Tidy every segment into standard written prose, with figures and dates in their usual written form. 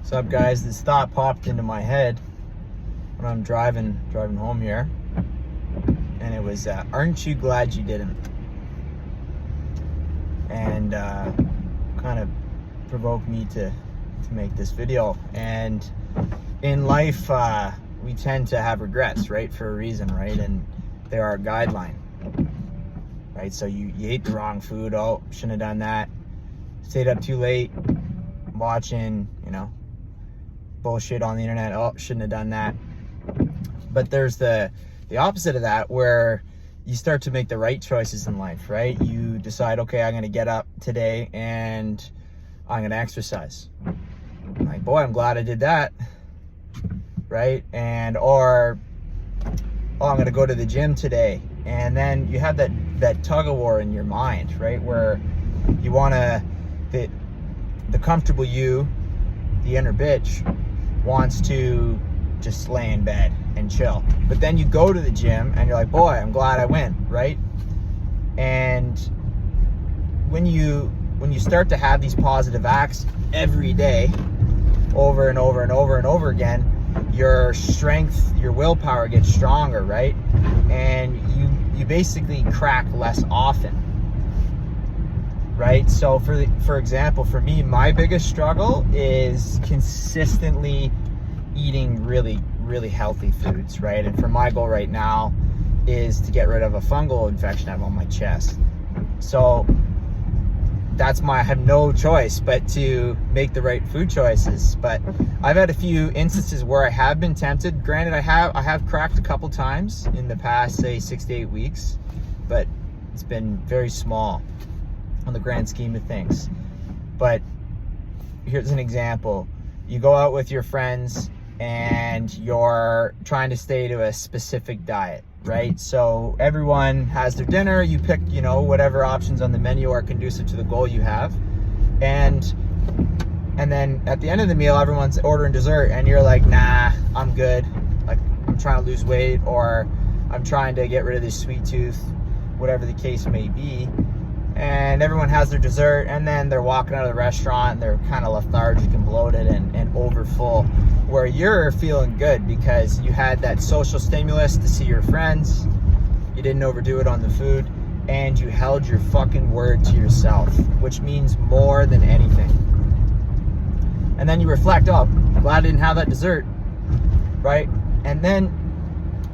What's up, guys? This thought popped into my head when I'm driving home here, and it was, aren't you glad you didn't? And kind of provoked me to make this video. And in life, we tend to have regrets, right, for a reason, right? And they're our guideline, right? So you ate the wrong food. Oh, shouldn't have done that. Stayed up too late watching, bullshit on the internet. Oh, shouldn't have done that. But there's the opposite of that, where you start to make the right choices in life, right? You decide, okay, I'm going to get up today and I'm going to exercise. Like, boy, I'm glad I did that, right? And, or, oh, I'm going to go to the gym today. And then you have that tug of war in your mind, right? Where you want to, the comfortable you, the inner bitch, wants to just lay in bed and chill. But then you go to the gym and you're like, boy, I'm glad I went, right? And when you start to have these positive acts every day, over and over and over and over again, your strength, your willpower gets stronger, right? And you basically crack less often, right? So for example, for me, my biggest struggle is consistently eating really, really healthy foods, right? And for my goal right now is to get rid of a fungal infection I have on my chest. So I have no choice but to make the right food choices. But I've had a few instances where I have been tempted. Granted, I have cracked a couple times in the past, say 6 to 8 weeks, but it's been very small on the grand scheme of things. But here's an example. You go out with your friends and you're trying to stay to a specific diet, right? So everyone has their dinner, you pick, whatever options on the menu are conducive to the goal you have. And then at the end of the meal, everyone's ordering dessert and you're like, nah, I'm good. Like, I'm trying to lose weight, or I'm trying to get rid of this sweet tooth, whatever the case may be. And everyone has their dessert, and then they're walking out of the restaurant and they're kind of lethargic and bloated and over full, where you're feeling good because you had that social stimulus to see your friends, you didn't overdo it on the food, and you held your fucking word to yourself, which means more than anything. And then you reflect, oh, I'm glad I didn't have that dessert, right? And then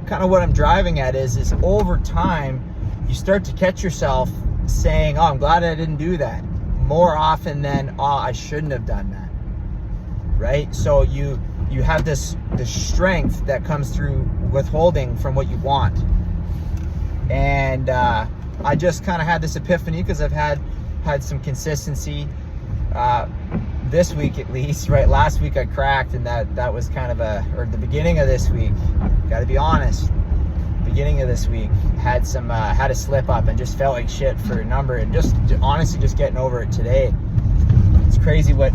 kind of what I'm driving at is over time, you start to catch yourself saying, oh, I'm glad I didn't do that, more often than, oh, I shouldn't have done that, right? So you have this strength that comes through withholding from what you want. And I just kind of had this epiphany because I've had some consistency this week at least, right? Last week I cracked, and that was kind of or the beginning of this week, got to be honest, beginning of this week had a slip up and just felt like shit for a number, and just honestly just getting over it today. It's crazy what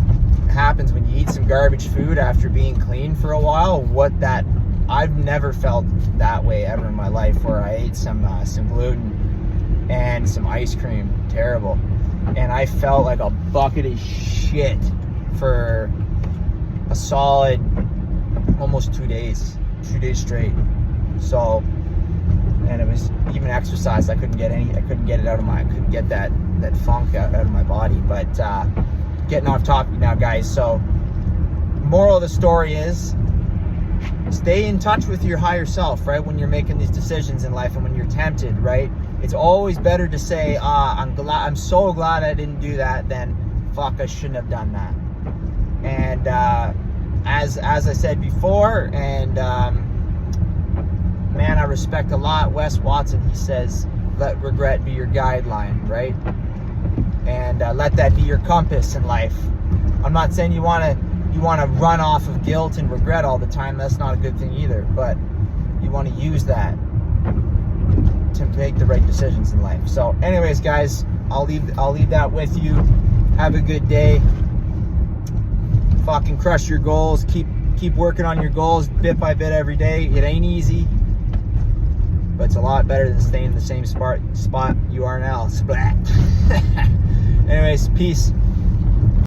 happens when you eat some garbage food after being clean for a while. I've never felt that way ever in my life, where I ate some gluten and some ice cream, terrible, and I felt like a bucket of shit for a solid almost 2 days straight. So, and it was even exercise, I couldn't get it out of I couldn't get that funk out of my body. But getting off topic now, guys. So moral of the story is, stay in touch with your higher self, right? When you're making these decisions in life and when you're tempted, right? It's always better to say, I'm so glad I didn't do that, than fuck, I shouldn't have done that. And as I said before, and man I respect a lot, Wes Watson, he says, let regret be your guideline, right? And let that be your compass in life. I'm not saying you want to run off of guilt and regret all the time. That's not a good thing either. But you want to use that to make the right decisions in life. So anyways, guys, I'll leave that with you. Have a good day. Fucking crush your goals. Keep working on your goals bit by bit every day. It ain't easy, but it's a lot better than staying in the same spot you are now. Splat. Anyways, peace.